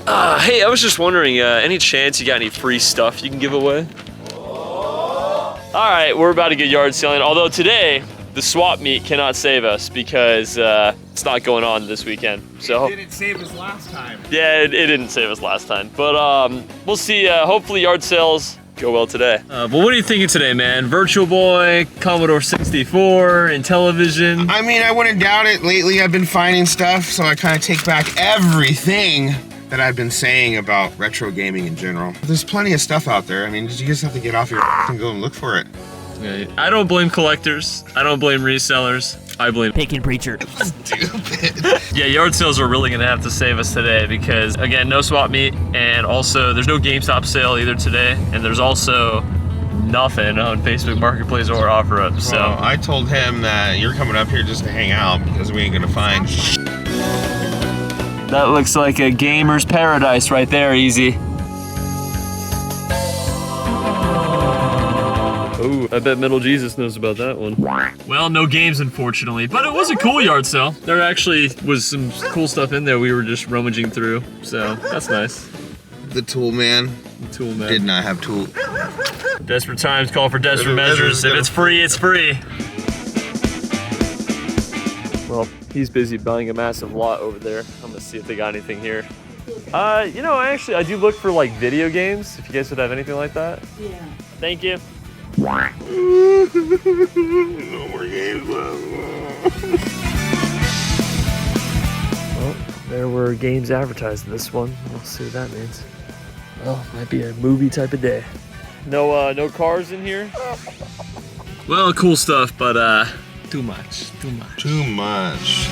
Hey, I was just wondering, any chance you got any free stuff you can give away? All right, we're about to get yard selling. Although today, the swap meet cannot save us because it's not going on this weekend. So it didn't save us last time. Yeah, it didn't save us last time. But we'll see. Hopefully, yard sales go well today. But what are you thinking today, man? Virtual Boy, Commodore 64, Intellivision. I mean, I wouldn't doubt it. Lately, I've been finding stuff, so I kind of take back everything that I've been saying about retro gaming in general. There's plenty of stuff out there. I mean, you just have to get off your and go and look for it. I don't blame collectors. I don't blame resellers. I blame Pickin' Preacher. Stupid. Yeah, yard sales are really gonna have to save us today because, again, no swap meet, and also there's no GameStop sale either today, and there's also nothing on Facebook Marketplace or OfferUp. So Well, I told him that you're coming up here just to hang out because we ain't gonna find that looks like a gamer's paradise right there, Easy. Oh, I bet Metal Jesus knows about that one. Well, no games, unfortunately, but it was a cool yard sale. There actually was some cool stuff in there we were just rummaging through, so that's nice. the tool man. The tool man. Did not have tool. Desperate times call for desperate measures. If it's free, it's free. Well, he's busy buying a massive lot over there. I'm gonna see if they got anything here. You know, I do look for like video games, if you guys would have anything like that. Yeah. Thank you. No more games left. Well, there were games advertised in this one. We'll see what that means. Well, might be a movie type of day. No, no cars in here? Well, cool stuff, but too much. Too much.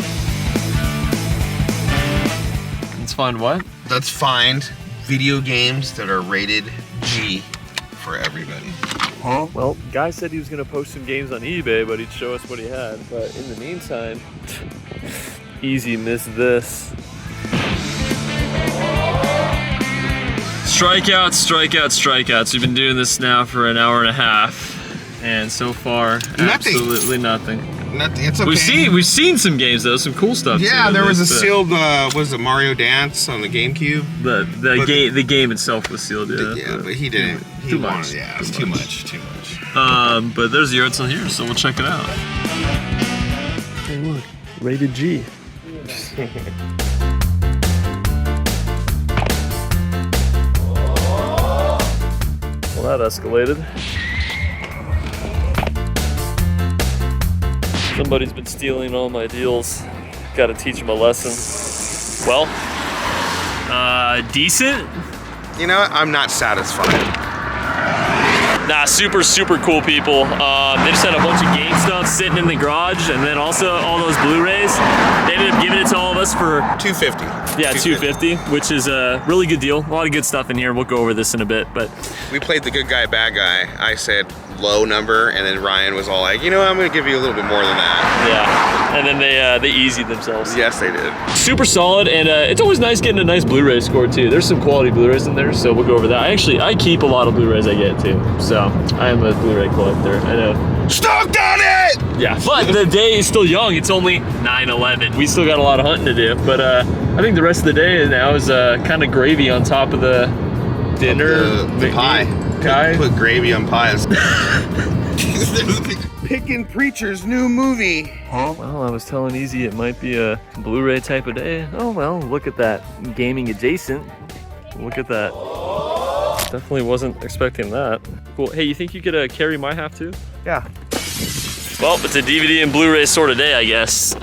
Let's find what? Let's find video games that are rated G for everybody. Huh? Well, guy said he was gonna post some games on eBay, but he'd show us what he had. But in the meantime, Easy missed this. Strikeouts, strikeouts, strikeouts. We've been doing this now for an hour and a half, and so far, absolutely nothing. Nothing. It's okay. We've seen some games though, some cool stuff. Yeah, too. there was a sealed. Was it Mario Dance on the GameCube? The game itself was sealed. Yeah, but he didn't. He too wanted, much. Yeah, it was too much. Too much. But there's the yard sale here, so we'll check it out. Hey, look, rated G. Well, that escalated. Somebody's been stealing all my deals. Gotta teach him a lesson. Well, decent. You know what? I'm not satisfied. Nah, super cool people. They just had a bunch of GameStop sitting in the garage, and then also all those Blu-rays. They ended up giving it to all of us for $250. Yeah, $250, which is a really good deal. A lot of good stuff in here. We'll go over this in a bit, but We played the good guy, bad guy. I said low number, and then Ryan was all like, you know, I'm gonna give you a little bit more than that. yeah. And then they easied themselves. Yes, they did. Super solid, and it's always nice getting a nice Blu-ray score too. There's some quality Blu-rays in there, so we'll go over that. I keep a lot of Blu-rays I get too, so I am a Blu-ray collector. I know. Stoked on it! Yeah, but the day is still young. It's only 9/11. We still got a lot of hunting to do, but I think the rest of the day now is kind of gravy on top of the dinner. The pie. Put gravy on pies. Pickin' Preacher's new movie. Huh? Well, I was telling Easy it might be a Blu-ray type of day. Oh well, look at that. Gaming adjacent. Look at that. Definitely wasn't expecting that. Cool. Hey, you think you could carry my half too? Yeah. Well, it's a DVD and Blu-ray sort of day, I guess.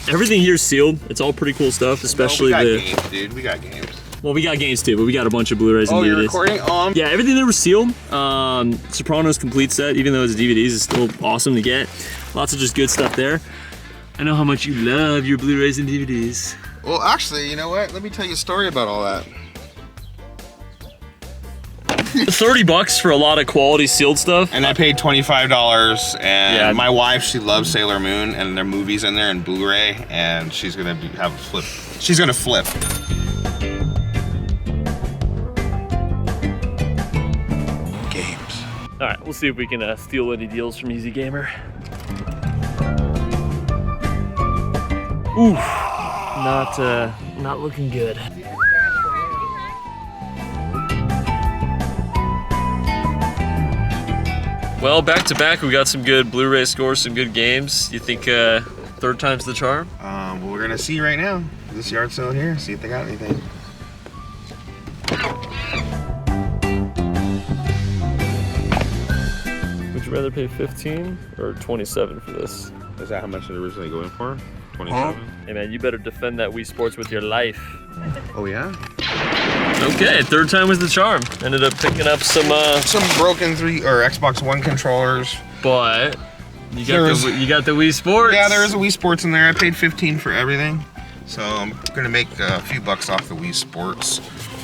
Everything here's sealed. It's all pretty cool stuff, especially we got games, dude. We got games. Well, we got games too, but we got a bunch of Blu-rays and DVDs. You're recording? Yeah, everything there was sealed. Sopranos complete set, even though it's DVDs, is still awesome to get. Lots of just good stuff there. I know how much you love your Blu-rays and DVDs. Well, actually, you know what? Let me tell you a story about all that. $30 for a lot of quality sealed stuff. And I paid $25, and Yeah. my wife, she loves Sailor Moon, and there are movies in there and Blu-ray, and she's gonna have a flip. She's gonna flip. Games. All right, we'll see if we can steal any deals from Easy Gamer. Oof, not looking good. Well, back to back, we got some good Blu-ray scores, some good games. You think third time's the charm? Well, we're gonna see right now. This yard sale here, see if they got anything. Would you rather pay 15 or 27 for this? Is that how much it originally going for? 27? Hey man, you better defend that Wii Sports with your life. Oh yeah? Okay, third time was the charm. Ended up picking up some broken Xbox One controllers. but you got the Wii Sports. Yeah, there is a Wii Sports in there. I paid 15 for everything. So I'm gonna make a few bucks off the Wii Sports,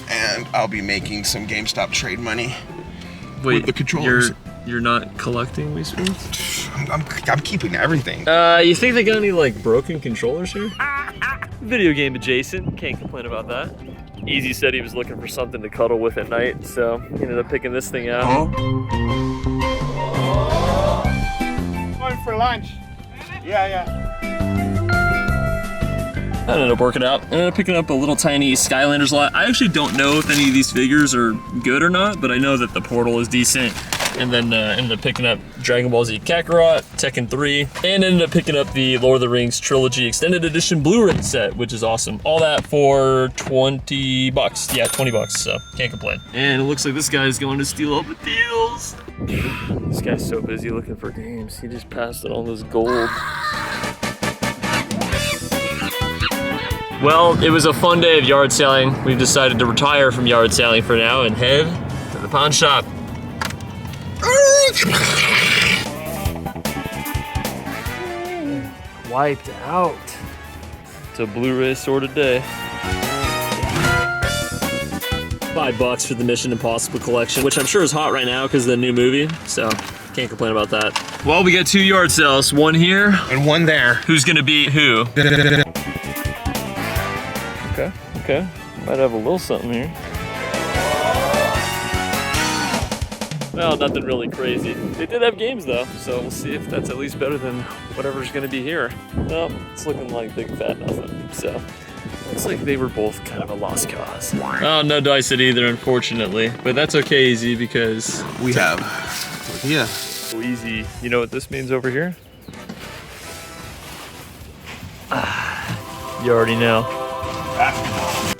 and I'll be making some GameStop trade money. Wait, with the controllers. You're not collecting Wii Sports? I'm keeping everything. You think they got any like broken controllers here? Video game adjacent, can't complain about that. Easy said he was looking for something to cuddle with at night, so he ended up picking this thing out. Going for lunch. Yeah. I ended up working out. I ended up picking up a little tiny Skylanders lot. I actually don't know if any of these figures are good or not, but I know that the Portal is decent. And then ended up picking up Dragon Ball Z Kakarot, Tekken 3, and ended up picking up the Lord of the Rings Trilogy Extended Edition Blu-ray set, which is awesome. All that for 20 bucks. Yeah, 20 bucks, so can't complain. And it looks like this guy's going to steal all the deals. This guy's so busy looking for games. He just passed it on this gold. Well, it was a fun day of yard selling. We've decided to retire from yard selling for now and head to the pawn shop. Wiped out. It's a Blu-ray sorted day. $5 for the Mission Impossible collection, which I'm sure is hot right now because of the new movie, so can't complain about that. Well, we got 2 yard sales, one here And one there. Who's gonna beat who? Okay. Might have a little something here. Well, nothing really crazy. They did have games though, so we'll see if that's at least better than whatever's gonna be here. Well, it's looking like big fat nothing, so looks like they were both kind of a lost cause. Oh, no dice it either, unfortunately, but that's okay, Easy, because we have. Yeah. So Easy, you know what this means over here? You already know.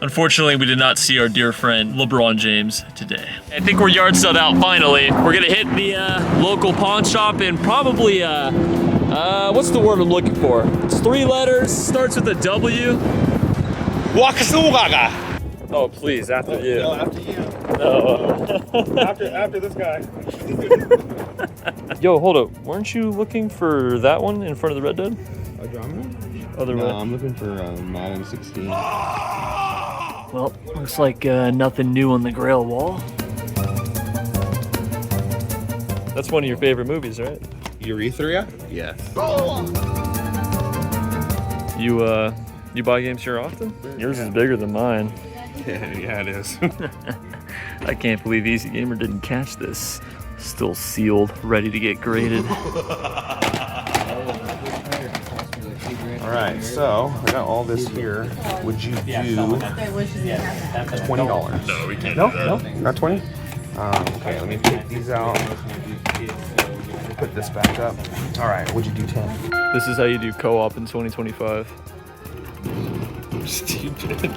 Unfortunately, we did not see our dear friend LeBron James today. I think we're yard sold out finally. We're gonna hit the local pawn shop and probably, what's the word I'm looking for? It's 3 letters, starts with a W. Wakasugaga. Oh, please, after you. No, after you. No. after this guy. Yo, hold up. Weren't you looking for that one in front of the Red Dead? Andromeda? Other way. No, I'm looking for Madden 16. Well, looks like nothing new on the Grail wall. That's one of your favorite movies, right? Urethra? Yes. You buy games here often? Yours is bigger than mine. Yeah, it is. I can't believe Easy Gamer didn't catch this. Still sealed, ready to get graded. All right, so I got all this here. Would you do $20? No, we can't. No, not 20. Okay, let me take these out. Put this back up. All right, would you do 10? This is how you do co-op in 2025. Stupid.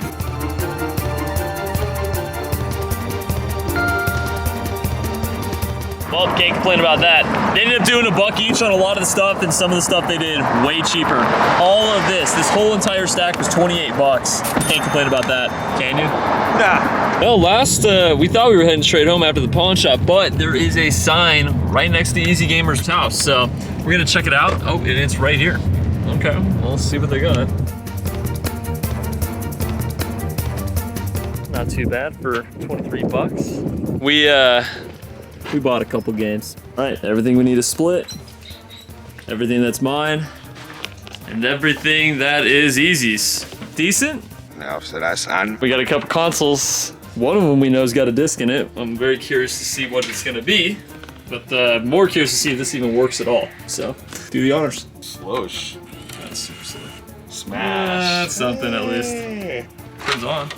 Well, can't complain about that. They ended up doing $1 each on a lot of the stuff, and some of the stuff they did way cheaper. All of this whole entire stack was 28 bucks. Can't complain about that, can you? Nah. Well, we thought we were heading straight home after the pawn shop, but there is a sign right next to Easy Gamer's house, so we're gonna check it out. Oh, and it's right here. Okay, well, let's see what they got. Not too bad for 23 bucks. We bought a couple games. All right, everything we need to split, everything that's mine, and everything that is Easy's. Decent? No, so that's on. We got a couple consoles. One of them we know's got a disc in it. I'm very curious to see what it's gonna be, but more curious to see if this even works at all. So, do the honors. Sloosh. That's super silly. Smash. That's something at least. Turns on.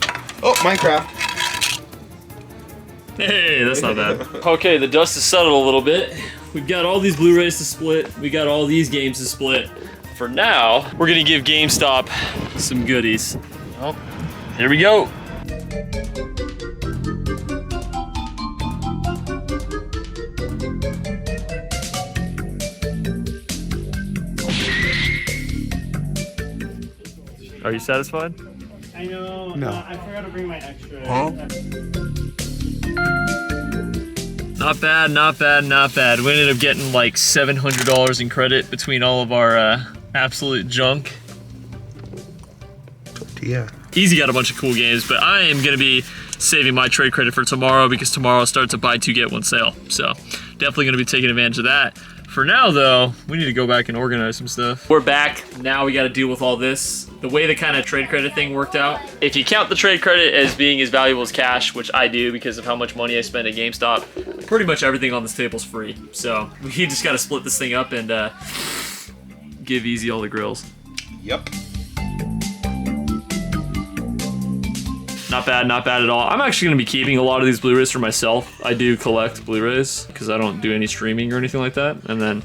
Oh, Minecraft. Hey, that's not bad. Okay, the dust has settled a little bit. We've got all these Blu-rays to split. We got all these games to split. For now, we're gonna give GameStop some goodies. Well, here we go. Are you satisfied? I know. No. I forgot to bring my extra. Huh? Not bad, not bad, not bad. We ended up getting like $700 in credit between all of our absolute junk. Yeah. Easy got a bunch of cool games, but I am gonna be saving my trade credit for tomorrow because tomorrow starts a buy two get one sale. So definitely gonna be taking advantage of that. For now though, we need to go back and organize some stuff. We're back, now we gotta deal with all this. The way the kind of trade credit thing worked out, if you count the trade credit as being as valuable as cash, which I do because of how much money I spend at GameStop, pretty much everything on this table is free. So we just gotta split this thing up and give Easy all the grills. Yep. Not bad at all. I'm actually gonna be keeping a lot of these Blu-rays for myself. I do collect Blu-rays because I don't do any streaming or anything like that. And then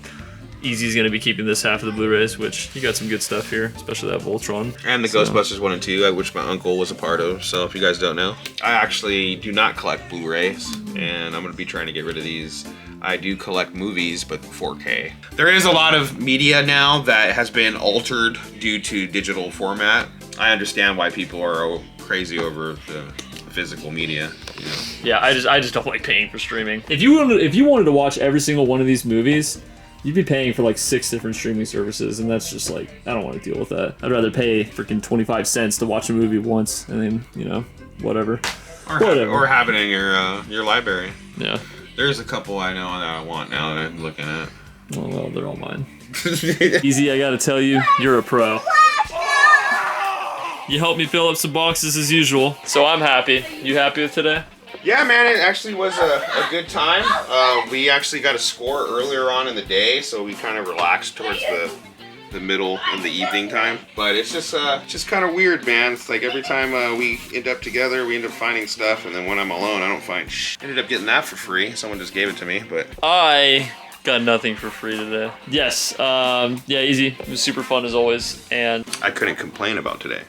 Easy's gonna be keeping this half of the Blu-rays, which you got some good stuff here, especially that Voltron. And the Ghostbusters 1 and 2, which my uncle was a part of. So if you guys don't know, I actually do not collect Blu-rays, and I'm gonna be trying to get rid of these. I do collect movies, but 4K. There is a lot of media now that has been altered due to digital format. I understand why people are crazy over the physical media. You know? Yeah, I just don't like paying for streaming. If you wanted to watch every single one of these movies, you'd be paying for like 6 different streaming services, and that's just like, I don't want to deal with that. I'd rather pay freaking 25 cents to watch a movie once, and then, you know, whatever. Or have it in your library. Yeah. There's a couple I know that I want now that I'm looking at. Well, they're all mine. Easy, I gotta tell you, you're a pro. You helped me fill up some boxes as usual, so I'm happy. You happy with today? Yeah, man, it actually was a good time. We actually got a score earlier on in the day, so we kind of relaxed towards the middle in the evening time. But it's just kind of weird, man. It's like every time we end up together, we end up finding stuff, and then when I'm alone, I don't find shit. Ended up getting that for free. Someone just gave it to me, but I got nothing for free today. Yes, yeah, Easy. It was super fun as always, and I couldn't complain about today.